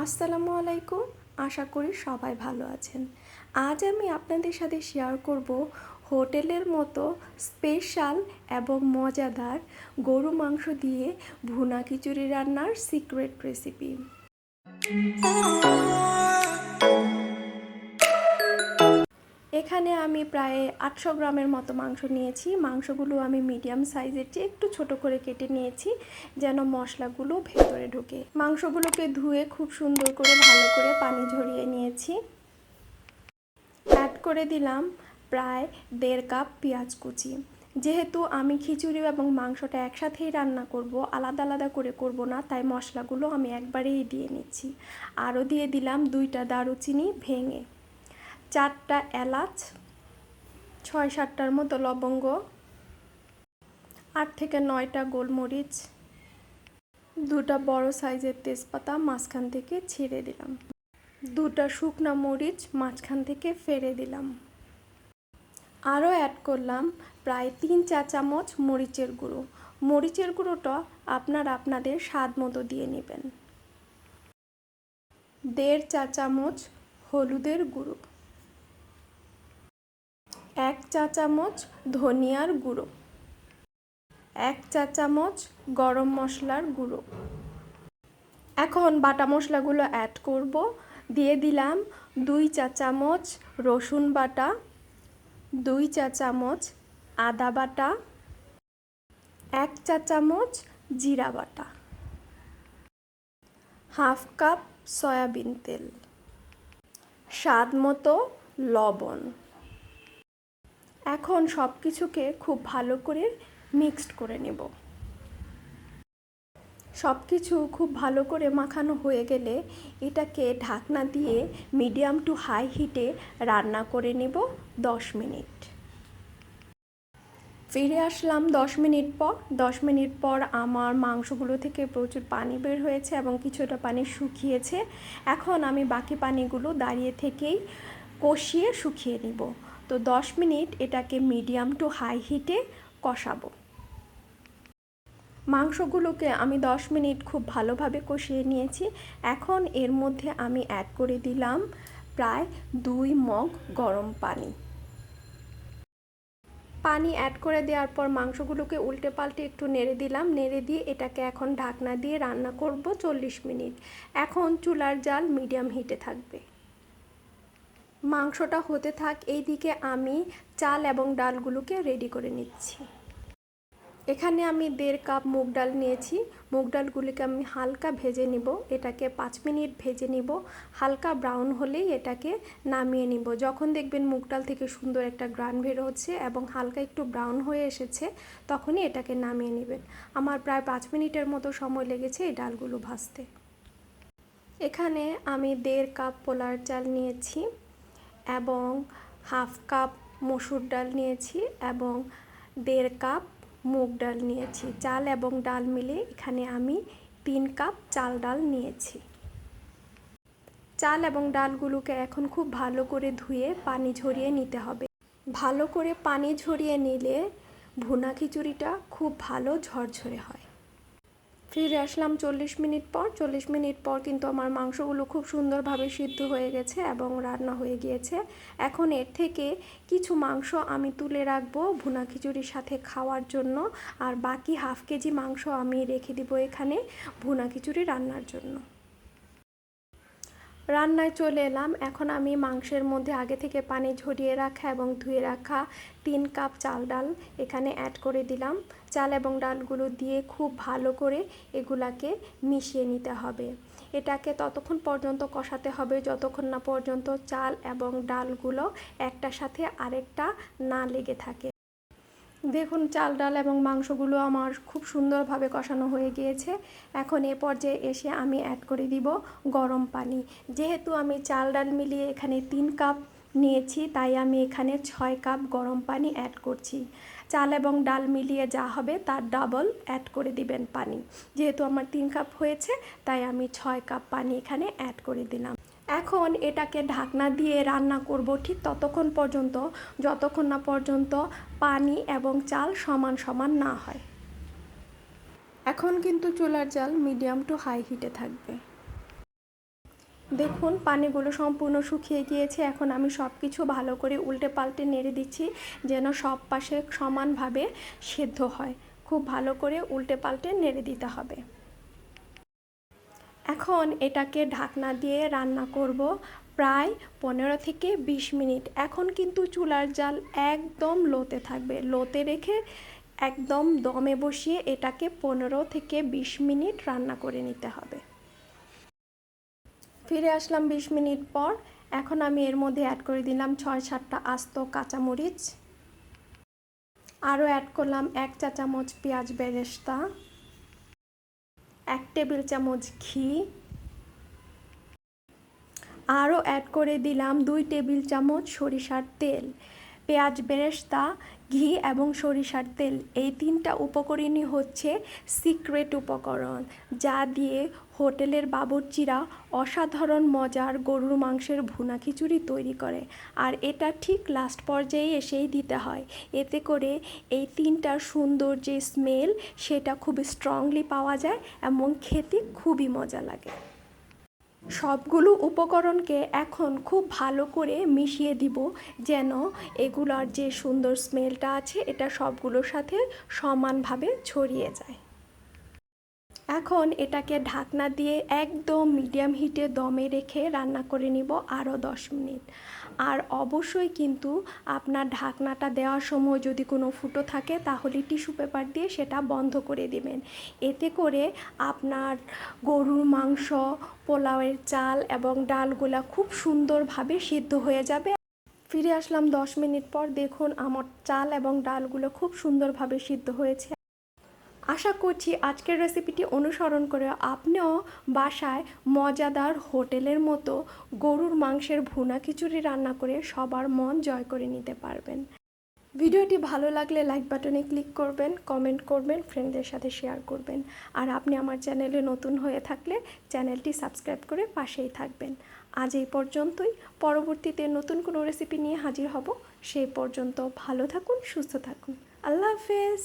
আসসালামু আলাইকুম। আশা করি সবাই ভালো আছেন। আজ আমি আপনাদের সাথে শেয়ার করব হোটেলের মতো স্পেশাল এবং মজাদার গরু মাংস দিয়ে ভুনা খিচুড়ি রান্নার সিক্রেট রেসিপি। এখানে আমি প্রায় 800 গ্রামের মতো মাংস নিয়েছি। মাংসগুলো আমি মিডিয়াম সাইজের চেয়ে একটু ছোট করে কেটে নিয়েছি যেন মশলাগুলো ভেতরে ঢোকে। মাংসগুলোকে ধুয়ে খুব সুন্দর করে ভালো করে পানি ঝরিয়ে নিয়েছি। অ্যাড করে দিলাম প্রায় 1.5 কাপ পেঁয়াজ কুচি। যেহেতু আমি খিচুড়ি এবং মাংসটা একসাথেই রান্না করব, আলাদা আলাদা করে করব না, তাই মশলাগুলো আমি একবারেই দিয়ে নিচ্ছি। আরও দিয়ে দিলাম 2টা দারুচিনি ভেঙে, 4টা এলাচ, 6-7টার মতো লবঙ্গ, 8 থেকে 9টা গোলমরিচ, 2টা বড় সাইজের তেজপাতা মাঝখান থেকে ছিঁড়ে দিলাম, 2টা শুকনা মরিচ মাঝখান থেকে ফেড়ে দিলাম। আরও অ্যাড করলাম প্রায় 3 চা চামচ মরিচের গুঁড়ো। মরিচের গুঁড়োটা আপনারা আপনাদের স্বাদ মতো দিয়ে নেবেন। 1.5 চা চামচ হলুদের গুঁড়ো, 1 চা চামচ ধনিয়ার গুঁড়ো, 1 চা চামচ গরম মশলার গুঁড়ো। এখন বাটা মশলাগুলো অ্যাড করব। দিয়ে দিলাম 2 চা চামচ রসুন বাটা, 2 চা চামচ আদা বাটা, 1 চা চামচ জিরা বাটা, হাফ কাপ সয়াবিন তেল, স্বাদ মতো লবণ। এখন সব কিছুকে খুব ভালো করে মিক্সড করে নেব। সব কিছু খুব ভালো করে মাখানো হয়ে গেলে এটাকে ঢাকনা দিয়ে মিডিয়াম টু হাই হিটে রান্না করে নেব 10 মিনিট। ফিরে আসলাম 10 মিনিট পর। 10 মিনিট পর আমার মাংসগুলো থেকে প্রচুর পানি বের হয়েছে এবং কিছুটা পানি শুকিয়েছে। এখন আমি বাকি পানিগুলো দাঁড়িয়ে থেকেই কষিয়ে শুকিয়ে নিব। তো 10 মিনিট এটাকে মিডিয়াম টু হাই হিটে কষাবো। মাংসগুলোকে আমি 10 মিনিট খুব ভালোভাবে কষিয়ে নিয়েছি। এখন এর মধ্যে আমি অ্যাড করে দিলাম প্রায় 2 মগ গরম পানি। পানি অ্যাড করে দেওয়ার পর মাংসগুলোকে উল্টে পাল্টে একটু নেড়ে দিলাম। নেড়ে দিয়ে এটাকে এখন ঢাকনা দিয়ে রান্না করব 40 মিনিট। এখন চুলার জাল মিডিয়াম হিটে থাকবে। মাংসটা হতে থাক, এইদিকে আমি চাল এবং ডালগুলোকে রেডি করে নিচ্ছি। এখানে আমি 1.5 কাপ মুগ ডাল নিয়েছি। মুগ ডালগুলিকে আমি হালকা ভেজে নিব। এটাকে 5 মিনিট ভেজে নিব। হালকা ব্রাউন হলেই এটাকে নামিয়ে নিব। যখন দেখবেন মুগ ডাল থেকে সুন্দর একটা গ্রান বের হচ্ছে এবং হালকা একটু ব্রাউন হয়ে এসেছে, তখনই এটাকে নামিয়ে নেবেন। আমার প্রায় 5 মিনিটের মতো সময় লেগেছে এই ডালগুলো ভাজতে। এখানে আমি 1.5 কাপ পোলার চাল নিয়েছি এবং হাফ কাপ মসুর ডাল নিয়েছি এবং 1.5 কাপ মুগ ডাল নিয়েছি। চাল এবং ডাল মিলে এখানে আমি 3 কাপ চাল ডাল নিয়েছি। চাল এবং ডালগুলোকে এখন খুব ভালো করে ধুয়ে পানি ঝরিয়ে নিতে হবে। ভালো করে পানি ঝরিয়ে নিলে ভুনা খিচুড়িটা খুব ভালো ঝরঝরে হয়। ফিরে আসলাম 40 মিনিট পর। 40 মিনিট পর কিন্তু আমার মাংসগুলো খুব সুন্দরভাবে সিদ্ধ হয়ে গেছে এবং রান্না হয়ে গিয়েছে। এখন এর থেকে কিছু মাংস আমি তুলে রাখবো ভুনা খিচুড়ির সাথে খাওয়ার জন্য, আর বাকি হাফ কেজি মাংস আমি রেখে দিব এখানে ভুনা খিচুড়ি রান্নার জন্য। রান্নায় চলে এলাম। এখন আমি মাংসের মধ্যে আগে থেকে পানি ঝরিয়ে রাখা এবং ধুয়ে রাখা 3 কাপ চাল ডাল এখানে অ্যাড করে দিলাম। চাল এবং ডালগুলো দিয়ে খুব ভালো করে এগুলাকে মিশিয়ে নিতে হবে। এটাকে ততক্ষণ পর্যন্ত কষাতে হবে যতক্ষণ না পর্যন্ত চাল এবং ডালগুলো একটার সাথে আরেকটা না লেগে থাকে। দেখুন চাল ডাল এবং মাংসগুলো আমার খুব সুন্দরভাবে কষানো হয়ে গিয়েছে। এখন এ পর্যায়ে এসে আমি অ্যাড করে দিব গরম পানি। যেহেতু আমি চাল ডাল মিলিয়ে এখানে 3 কাপ নিয়েছি, তাই আমি এখানে 6 কাপ গরম পানি অ্যাড করছি। চাল এবং ডাল মিলিয়ে যা হবে তার ডাবল অ্যাড করে দিবেন পানি। যেহেতু আমার 3 কাপ হয়েছে, তাই আমি 6 কাপ পানি এখানে অ্যাড করে দিলাম। এখন এটাকে ঢাকনা দিয়ে রান্না করব ঠিক ততক্ষণ পর্যন্ত যতক্ষণ না পর্যন্ত পানি এবং চাল সমান সমান না হয়। এখন কিন্তু চুলার জাল মিডিয়াম টু হাই হিটে থাকবে। দেখুন পানিগুলো সম্পূর্ণ শুকিয়ে গিয়েছে। এখন আমি সব কিছু ভালো করে উল্টে পাল্টে নেড়ে দিচ্ছি যেন সব পাশে সমানভাবে সেদ্ধ হয়। খুব ভালো করে উল্টে পাল্টে নেড়ে দিতে হবে। এখন এটাকে ঢাকনা দিয়ে রান্না করব প্রায় 15 থেকে 20 মিনিট। এখন কিন্তু চুলার জাল একদম লোতে থাকবে। লোতে রেখে একদম দমে বসিয়ে এটাকে 15 থেকে 20 মিনিট রান্না করে নিতে হবে। ফিরে আসলাম 20 মিনিট পর। এখন আমি এর মধ্যে অ্যাড করে দিলাম 6-7টা আস্ত কাঁচামরিচ, আরও অ্যাড করলাম 1 চা চামচ পেঁয়াজ বেরেস্তা, 1 টেবিল চামচ ঘি, আরও অ্যাড করে দিলাম 2 টেবিল চামচ সরিষার তেল। পেঁয়াজ বেরেস্তা, ঘি এবং সরিষার তেল এই 3টা উপকরণই হচ্ছে সিক্রেট উপকরণ, যা দিয়ে হোটেলের বাবুর্চিরা অসাধারণ মজার গরুর মাংসের ভুনা খিচুড়ি তৈরি করে। আর এটা ঠিক লাস্ট পর্যায়ে এসেই দিতে হয়। এতে করে এই 3টার সুন্দর যে স্মেল সেটা খুব স্ট্রংলি পাওয়া যায় এবং খেতে খুবই মজা লাগে। সবগুলো উপকরণকে এখন খুব ভালো করে মিশিয়ে দিব যেন এগুলোর যে সুন্দর স্মেলটা আছে এটা সবগুলোর সাথে সমানভাবে ছড়িয়ে যায়। এখন এটাকে ঢাকনা দিয়ে একদম মিডিয়াম হিটে দমে রেখে রান্না করে নিব আরও 10 মিনিট। আর অবশ্যই কিন্তু আপনার ঢাকনাটা দেওয়ার সময় যদি কোনো ফুটো থাকে তাহলে টিস্যু পেপার দিয়ে সেটা বন্ধ করে দেবেন। এতে করে আপনার গরুর মাংস, পোলাওয়ের চাল এবং ডালগুলা খুব সুন্দরভাবে সিদ্ধ হয়ে যাবে। ফিরে আসলাম 10 মিনিট পর। দেখুন আমার চাল এবং ডালগুলো খুব সুন্দরভাবে সিদ্ধ হয়েছে। আশা করছি আজকের রেসিপিটি অনুসরণ করে আপনিও বাসায় মজাদার হোটেলের মতো গরুর মাংসের ভুনা খিচুড়ি রান্না করে সবার মন জয় করে নিতে পারবেন। ভিডিওটি ভালো লাগলে লাইক বাটনে ক্লিক করবেন, কমেন্ট করবেন, ফ্রেন্ডদের সাথে শেয়ার করবেন। আর আপনি আমার চ্যানেলে নতুন হয়ে থাকলে চ্যানেলটি সাবস্ক্রাইব করে পাশেই থাকবেন। আজ এই পর্যন্তই। পরবর্তীতে নতুন কোনো রেসিপি নিয়ে হাজির হব। সেই পর্যন্ত ভালো থাকুন, সুস্থ থাকুন। আল্লাহ হাফেজ।